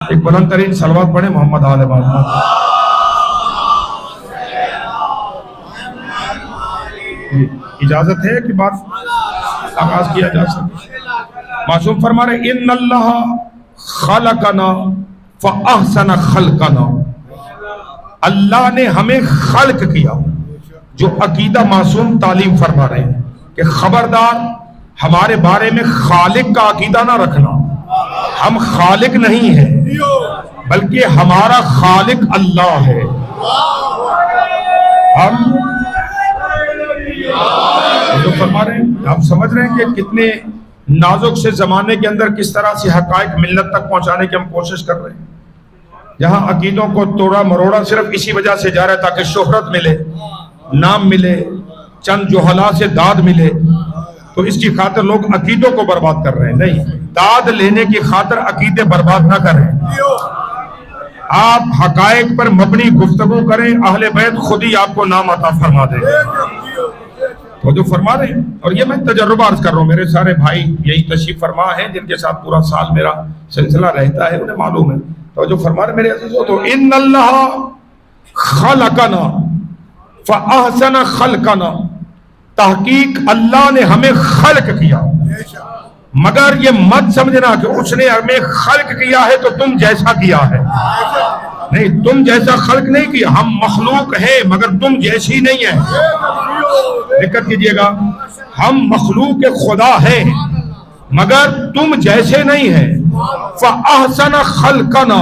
ایک بلند ترین صلوات پڑھیں محمد آل محمد۔ اجازت ہے کہ بات آغاز کیا جا سکے؟ معصوم فرما رہے ان اللہ خلقنا فاحسن خلقنا، اللہ نے ہمیں خلق کیا۔ جو عقیدہ معصوم تعلیم فرما رہے ہیں کہ خبردار ہمارے بارے میں خالق کا عقیدہ نہ رکھنا، ہم خالق نہیں ہیں بلکہ ہمارا خالق اللہ ہے۔ ہم جو فرما رہے ہیں، ہم سمجھ رہے ہیں کہ کتنے نازک سے زمانے کے اندر کس طرح سے حقائق ملت تک پہنچانے کی ہم کوشش کر رہے ہیں۔ جہاں عقیدوں کو توڑا مروڑا صرف اسی وجہ سے جا رہا ہے تاکہ شہرت ملے، نام ملے، چند جہلا سے داد ملے، تو اس کی خاطر لوگ عقیدوں کو برباد کر رہے ہیں۔ نہیں، داد لینے کی خاطر عقیدے برباد نہ کریں، آپ حقائق پر مبنی گفتگو کریں، اہل بیت خود ہی آپ کو نام عطا فرما دیں۔ تو جو فرما رہے ہیں، اور یہ میں تجربہ عرض کر رہا ہوں، میرے سارے بھائی یہی تشریف فرما ہیں جن کے ساتھ پورا سال میرا سلسلہ رہتا ہے، انہیں معلوم ہے۔ تو جو فرما رہے ہیں میرے عزیزو، تو ان اللہ خلقنا فاحسن خلقنا، تحقیق اللہ نے ہمیں خلق کیا، مگر یہ مت سمجھنا کہ اس نے ہمیں خلق کیا ہے تو تم جیسا کیا ہے۔ نہیں، تم جیسا خلق نہیں کیا، ہم مخلوق ہیں مگر تم جیسی نہیں ہے۔ دقت کیجئے گا، ہم مخلوق خدا ہیں مگر تم جیسے نہیں ہیں۔ فَأَحْسَنَ خَلْقَنَا،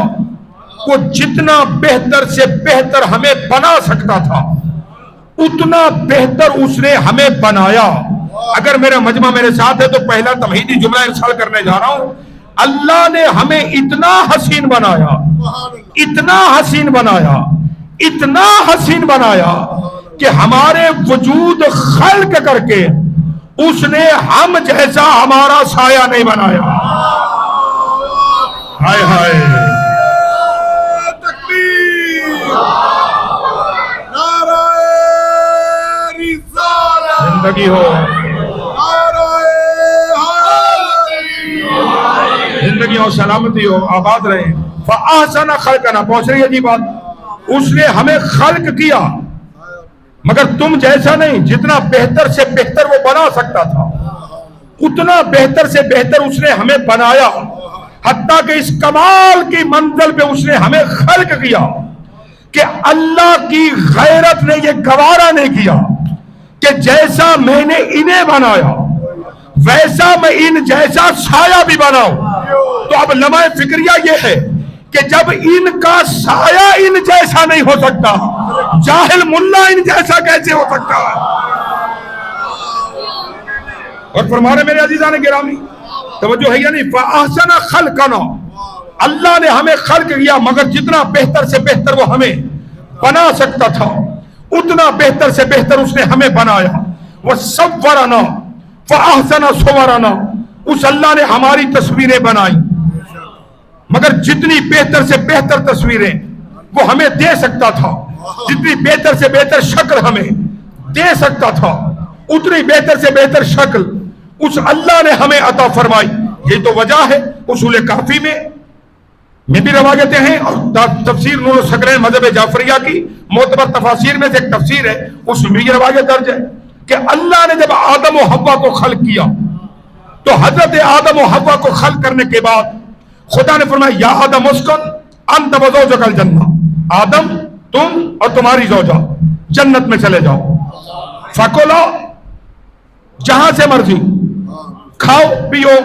کو جتنا بہتر سے بہتر ہمیں بنا سکتا تھا اتنا بہتر اس نے ہمیں بنایا۔ اگر میرا مجمع میرے ساتھ ہے تو پہلا تمہیدی جملہ ارسال کرنے جا رہا ہوں، اللہ نے ہمیں اتنا حسین بنایا، اتنا حسین بنایا، اتنا حسین بنایا کہ ہمارے وجود خلق کر کے اس نے ہم جیسا ہمارا سایہ نہیں بنایا۔ ہائے ہائے، تکبیر، نعرہ رسالت، زندگی ہو، نعرہ حیدری، زندگی ہو، سلامتی ہو، آباد رہے۔ فَأَحْسَنَ خَلْقَنَا، پہنچ رہی ہے جی بات، اس نے ہمیں خلق کیا مگر تم جیسا نہیں، جتنا بہتر سے بہتر وہ بنا سکتا تھا اتنا بہتر سے بہتر اس نے ہمیں بنایا، حتیٰ کہ اس کمال کی منزل پہ اس نے ہمیں خلق کیا کہ اللہ کی غیرت نے یہ گوارا نہیں کیا کہ جیسا میں نے انہیں بنایا ویسا میں ان جیسا سایہ بھی بناؤں۔ تو اب لمحہ فکریہ یہ ہے کہ جب ان کا سایہ ان جیسا نہیں ہو سکتا، جاہل ملا ان جیسا کیسے ہو سکتا ہے؟ اور فرمانے میرے عزیزان گرامی، توجہ ہے یا نہیں؟ فَأَحْسَنَ خَلْقَنَا، اللہ نے ہمیں خلق کیا مگر جتنا بہتر سے بہتر وہ ہمیں بنا سکتا تھا اتنا بہتر سے بہتر اس نے ہمیں بنایا۔ وَصَوَّرَنَا فَأَحْسَنَ صُوَرَنَا، اس اللہ نے ہماری تصویریں بنائی مگر جتنی بہتر سے بہتر تصویریں وہ ہمیں دے سکتا تھا، جتنی بہتر سے بہتر شکل ہمیں دے سکتا تھا اتنی بہتر سے بہتر شکل اس اللہ نے ہمیں عطا فرمائی۔ یہ تو وجہ ہے اصول کافی میں بھی روایتیں ہیں، اور تفسیر نور الثقلین مذہب جعفریہ کی معتبر تفاسیر میں سے ایک تفسیر ہے، اس میں یہ روایت درج ہے کہ اللہ نے جب آدم و حوا کو خلق کیا تو حضرت آدم و حوا کو خلق کرنے کے بعد خدا نے فرمایا یا آدم اسکن انت و زوجک الجنہ، آدم تم اور تمہاری زوجہ جنت میں چلے جاؤ، فکلوا، جہاں سے مرضی کھاؤ پیو،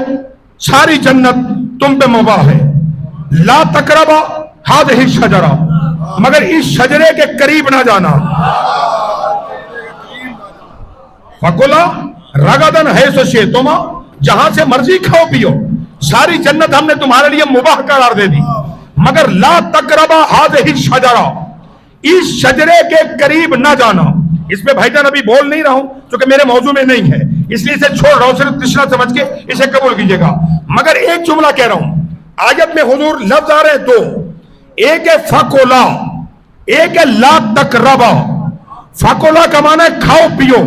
ساری جنت تم پہ مباح ہے، لا تقربا ہذہ الشجرہ، مگر اس شجرے کے قریب نہ جانا، فکلا رغدن حیث شئتما، جہاں سے مرضی کھاؤ پیو، ساری جنت ہم نے تمہارے لیے مباح قرار دے دی، مگر لا تقربا ہذہ الشجرہ، اس شجرے کے قریب نہ جانا۔ اس پہ بھائی جان ابھی بول نہیں رہا ہوں کیونکہ میرے موضوع میں نہیں ہے، اس لیے اسے چھوڑ رہا ہوں، صرف تشریح سمجھ کے اسے قبول کیجئے گا۔ مگر ایک جملہ کہہ رہا ہوں، آیت میں حضور لفظ آ رہے ہیں دو، ایک ہے فکلا، ایک ہے لا تقربا۔ فکلا کا معنی ہے کھاؤ پیو،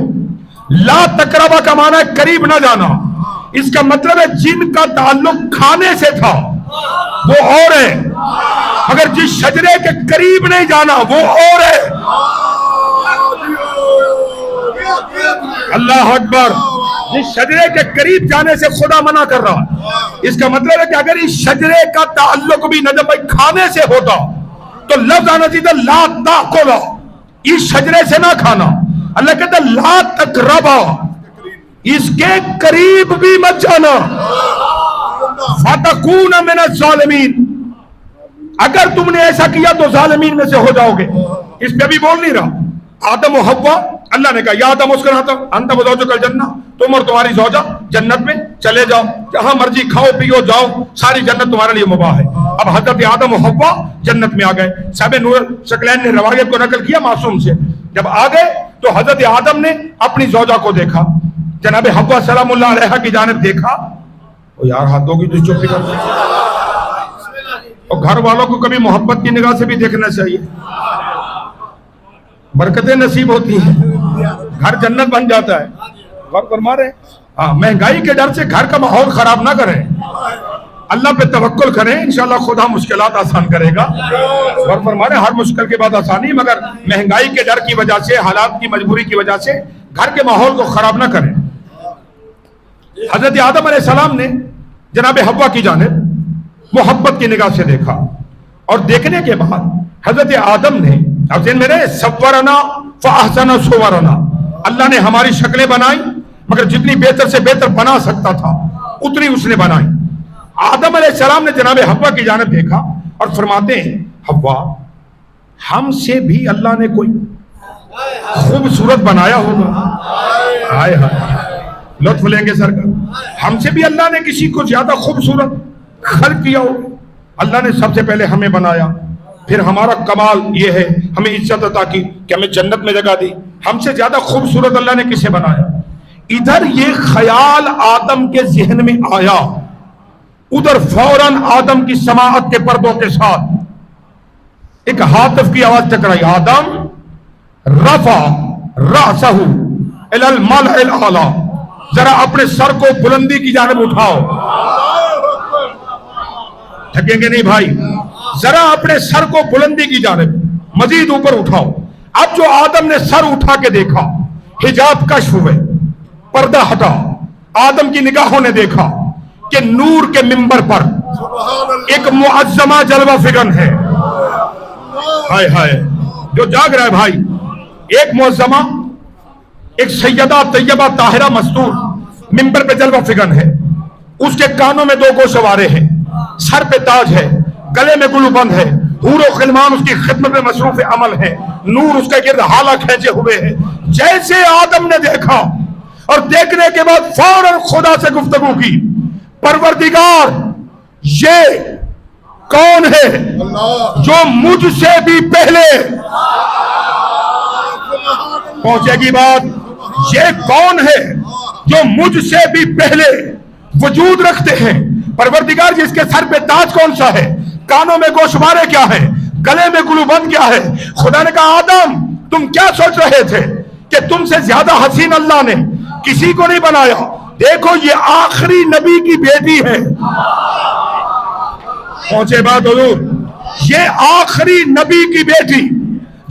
لا تقربا کا معنی ہے قریب نہ جانا۔ اس کا مطلب ہے جن کا تعلق کھانے سے تھا وہ اور ہیں، مگر جس شجرے کے قریب نہیں جانا وہ اور ہے. اللہ اکبر. جس شجرے کے قریب جانے سے خدا منع کر رہا ہے. اس کا مطلب ہے کہ اگر اس شجرے کا تعلق بھی نجم بھائی کھانے سے ہوتا تو لفظ آنا چاہیے لا تاکلا, اس شجرے سے نہ کھانا. اللہ کہتا ہے لا تقربا, اس کے قریب بھی مت جانا. فتکون من الظالمین, اگر تم نے ایسا کیا تو ظالمین میں سے ہو جاؤ گے. اس پہ بھی بول نہیں رہا. آدم و حوا, اللہ نے کہا یا آدم اسکن انت و زوجک الجنہ, تم اور تمہاری زوجہ جنت میں چلے جاؤ, جہاں مرضی کھاؤ پیو جاؤ, ساری جنت تمہارے لیے مباح ہے. اب حضرت آدم و حوا جنت میں آ گئے. صاحب نور شکلین نے روایت کو نقل کیا معصوم سے. جب آ گئے تو حضرت آدم نے اپنی زوجہ کو دیکھا, جناب حوا سلام اللہ علیہ کی جانب دیکھا. او یار ہاتھوں کی تو چپ کر. اور گھر والوں کو کبھی محبت کی نگاہ سے بھی دیکھنا چاہیے, برکتیں نصیب ہوتی ہیں, گھر جنت بن جاتا ہے. غور فرما رہے ہیں. مہنگائی کے ڈر سے گھر کا ماحول خراب نہ کریں, اللہ پہ توکل کریں, انشاءاللہ خدا مشکلات آسان کرے گا. غور فرما رہے ہیں, ہر مشکل کے بعد آسانی, مگر مہنگائی کے ڈر کی وجہ سے, حالات کی مجبوری کی وجہ سے گھر کے ماحول کو خراب نہ کریں. حضرت آدم علیہ السلام نے جناب حوا کی جانب محبت کی نگاہ سے دیکھا, اور دیکھنے کے بعد حضرت آدم نے سورنا فاحسن صورنا, اللہ نے ہماری شکلیں بنائی, مگر جتنی بہتر سے بہتر بنا سکتا تھا اتنی اس نے بنائی. آدم علیہ السلام نے جناب حوا کی جانب دیکھا اور فرماتے ہیں حوا, ہم سے بھی اللہ نے کوئی خوبصورت بنایا ہوگا. ہائے ہائے, لطف لیں گے سرکار. ہم سے بھی اللہ نے کسی کو زیادہ خوبصورت خلق کیا ہوگا. اللہ نے سب سے پہلے ہمیں بنایا, پھر ہمارا کمال یہ ہے ہمیں عزت عطا کی کہ ہمیں جنت میں جگہ دی. ہم سے زیادہ خوبصورت اللہ نے کسے بنایا؟ ادھر یہ خیال آدم کے ذہن میں آیا, ادھر فوراً آدم کی سماعت کے پردوں کے ساتھ ایک ہاتف کی آواز ٹکرائی. آدم رفع رأسہ الی الملأ الاعلی, ذرا اپنے سر کو بلندی کی جانب اٹھاؤ. تھکیں گے نہیں بھائی, ذرا اپنے سر کو بلندی کی جانب مزید اوپر اٹھاؤ. اب جو آدم نے سر اٹھا کے دیکھا, حجاب کشف ہوئے, پردہ ہٹا, آدم کی نگاہوں نے دیکھا کہ نور کے منبر پر ایک معظمہ جلوہ فگن ہے. ہائے ہائے, جو جاگ رہا ہے بھائی, ایک معظمہ, ایک سیدہ طیبہ طاہرہ مستور منبر پہ جلوہ فگن ہے. اس کے کانوں میں 2 گوشوارے ہیں, سر پہ تاج ہے, گلے میں گلو بند ہے, حور و خلمان اس کی خدمت میں مصروف عمل ہے, نور اس کے گرد حالہ کھینچے ہوئے ہیں. جیسے آدم نے دیکھا اور دیکھنے کے بعد فوراً خدا سے گفتگو کی, پروردگار یہ کون ہے جو مجھ سے بھی پہلے, پہنچے گی بات, یہ کون ہے جو مجھ سے بھی پہلے وجود رکھتے ہیں؟ پروردگار جس کے سر پہ تاج کون سا ہے, کانوں میں گوشوارے کیا ہے, گلے میں گلو بند کیا ہے؟ خدا نے کہا آدم تم کیا سوچ رہے تھے کہ تم سے زیادہ حسین اللہ نے کسی کو نہیں بنایا. دیکھو یہ آخری نبی کی بیٹی ہے. پہنچے بات حضور, یہ آخری نبی کی بیٹی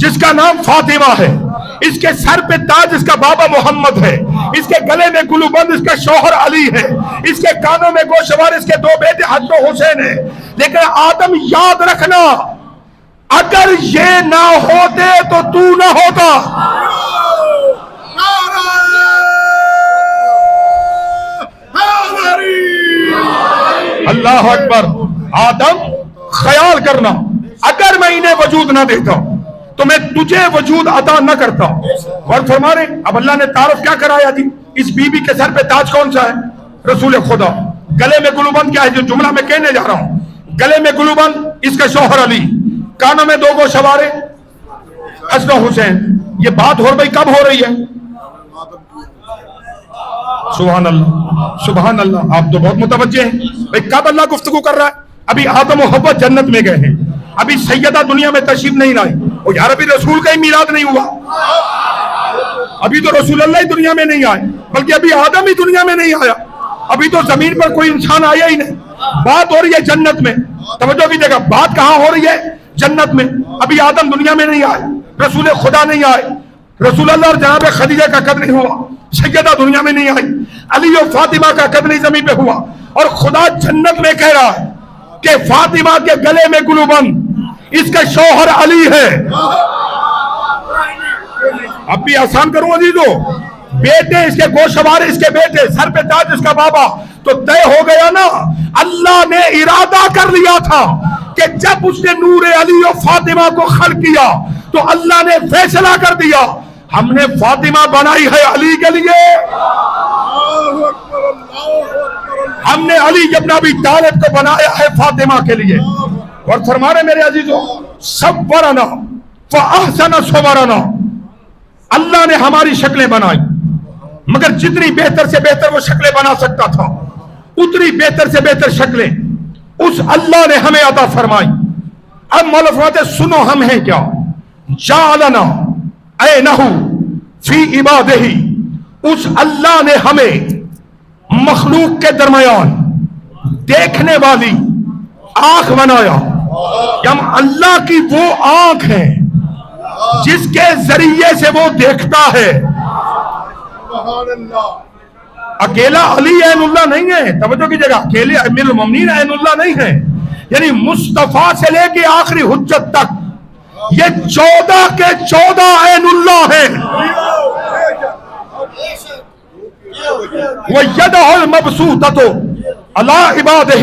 جس کا نام فاطمہ ہے, اس کے سر پہ تاج اس کا بابا محمد ہے, اس کے گلے میں گلو بند اس کا شوہر علی ہے, اس کے کانوں میں گوشوار اس کے 2 بیٹے حسن و حسین ہیں. لیکن آدم یاد رکھنا, اگر یہ نہ ہوتے تو تو نہ ہوتا. اللہ اکبر. آدم خیال کرنا, اگر میں انہیں وجود نہ دیتا تو میں تجھے وجود عطا نہ کرتا. اور فرما رہے اب اللہ نے تعارف کیا کرایا جی, اس بی بی کے سر پہ تاج کون سا ہے؟ رسول خدا. گلے میں گلو بند کیا ہے جو جملہ میں کہنے جا رہا ہوں, گلے میں گلو بند اس کا شوہر علی, کانوں میں 2 گوشوارے حسن و حسین. یہ بات ہو رہی کب ہو رہی ہے؟ سبحان اللہ سبحان اللہ. آپ تو بہت متوجہ ہیں بھائی, کب اللہ گفتگو کر رہا ہے؟ ابھی آدم و حوا جنت میں گئے ہیں, ابھی سیدہ دنیا میں تشریف نہیں لائی. اور یار ابھی رسول کا ہی میلاد نہیں ہوا, ابھی تو رسول اللہ ہی دنیا میں نہیں آئے, بلکہ ابھی آدم ہی دنیا میں نہیں آیا, ابھی تو زمین پر کوئی انسان آیا ہی نہیں. بات ہو رہی ہے جنت میں. توجہ کیجیے گا، بات کہاں ہو رہی ہے؟ جنت میں۔ ابھی آدم دنیا میں نہیں آئے، رسول خدا نہیں آئے، رسول اللہ اور جناب خدیجہ کا قتل نہیں ہوا، سیدہ دنیا میں نہیں آئی، علی و فاطمہ کا قتل نہیں زمین پہ ہوا، اور خدا جنت میں کہہ رہا ہے کہ فاطمہ کے گلے میں گلو بند، اس کا شوہر علی ہے۔ اب بھی آسان کروں عزیزو، بیٹے اس کے گوشوار اس کے بیٹے، سر پہ تاج اس کا بابا، تو طے ہو گیا نا۔ اللہ نے ارادہ کر لیا تھا کہ جب اس نے نور علی و فاطمہ کو خلق کیا تو اللہ نے فیصلہ کر دیا ہم نے فاطمہ بنائی ہے علی کے لیے، ہم نے علی ابن ابی طالب کو بنایا ہے فاطمہ کے لیے۔ اور فرما رہے میرے عزیزو، صبرنا فاحسن صبرنا، اللہ نے ہماری شکلیں بنائی، مگر جتنی بہتر سے بہتر وہ شکلیں بنا سکتا تھا اتنی بہتر سے بہتر شکلیں اس اللہ نے ہمیں عطا فرمائی۔ اب مولا فرماتے ہیں سنو ہم ہیں کیا، جعلنا عینہ فی عبادہ، اس اللہ نے ہمیں مخلوق کے درمیان دیکھنے والی آنکھ بنایا، کہ ہم اللہ کی وہ آنکھ ہیں جس کے ذریعے سے وہ دیکھتا ہے۔ سبحان اللہ۔ اکیلا علی عین اللہ نہیں ہے، توجہ کیجیے گا، اکیلے امیر المومنین عین اللہ نہیں ہے، یعنی مصطفیٰ سے لے کے آخری حجت تک یہ 14 کے 14 عین اللہ ہیں۔ وَيَدَهُ الْمَبْسُوطَةُ عَلَىٰ عِبَادِهِ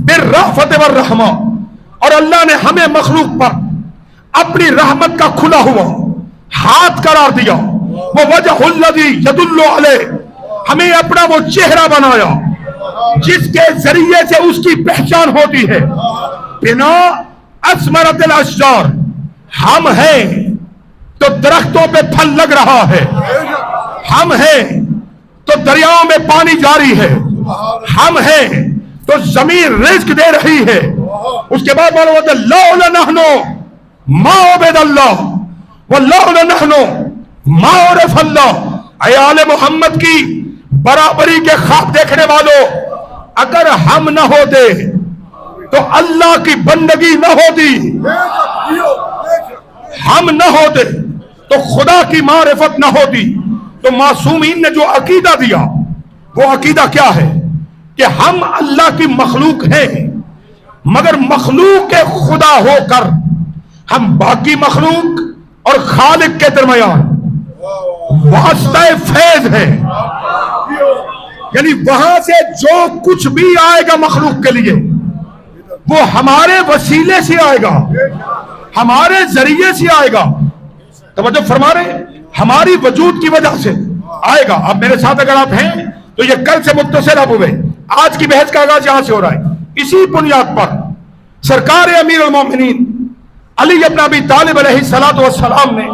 بِالرَّأْفَةِ وَالرَّحْمَةِ، اور اللہ نے ہمیں مخلوق پر اپنی رحمت کا کھلا ہوا ہاتھ قرار دیا۔ وَوَجْهُ الَّذِي يَدُلُّ عَلَيْهِ، ہمیں اپنا وہ چہرہ بنایا جس کے ذریعے سے اس کی پہچان ہوتی ہے۔ بنا اسمرت الاشجار، ہم ہیں تو درختوں پہ پھل لگ رہا ہے، ہم ہیں تو دریاؤں میں پانی جاری ہے، ہم ہیں تو زمین رزق دے رہی ہے۔ اس کے بعد معلوم ہوتا ہے لولا نحن ما عبد اللہ ولولا نحن ما عرف اللہ۔ اے آل محمد کی برابری کے خواب دیکھنے والوں، اگر ہم نہ ہوتے تو اللہ کی بندگی نہ ہوتی، ہم نہ ہوتے تو خدا کی معرفت نہ ہوتی۔ تو معصومین نے جو عقیدہ دیا وہ عقیدہ کیا ہے کہ ہم اللہ کی مخلوق ہیں، مگر مخلوق کے خدا ہو کر ہم باقی مخلوق اور خالق کے درمیان واسطہ فیض ہے، یعنی وہاں سے جو کچھ بھی آئے گا مخلوق کے لیے وہ ہمارے وسیلے سے آئے گا، ہمارے ذریعے سے آئے گا۔ توجہ فرما رہے ہیں، ہماری وجود کی وجہ سے آئے گا۔ اب میرے ساتھ اگر آپ ہیں تو یہ کل سے متصل اب ہوئے، آج کی بحث کا آغاز یہاں سے ہو رہا ہے۔ اسی بنیاد پر سرکار امیر المومنین علی ابن ابی طالب علیہ السلام نے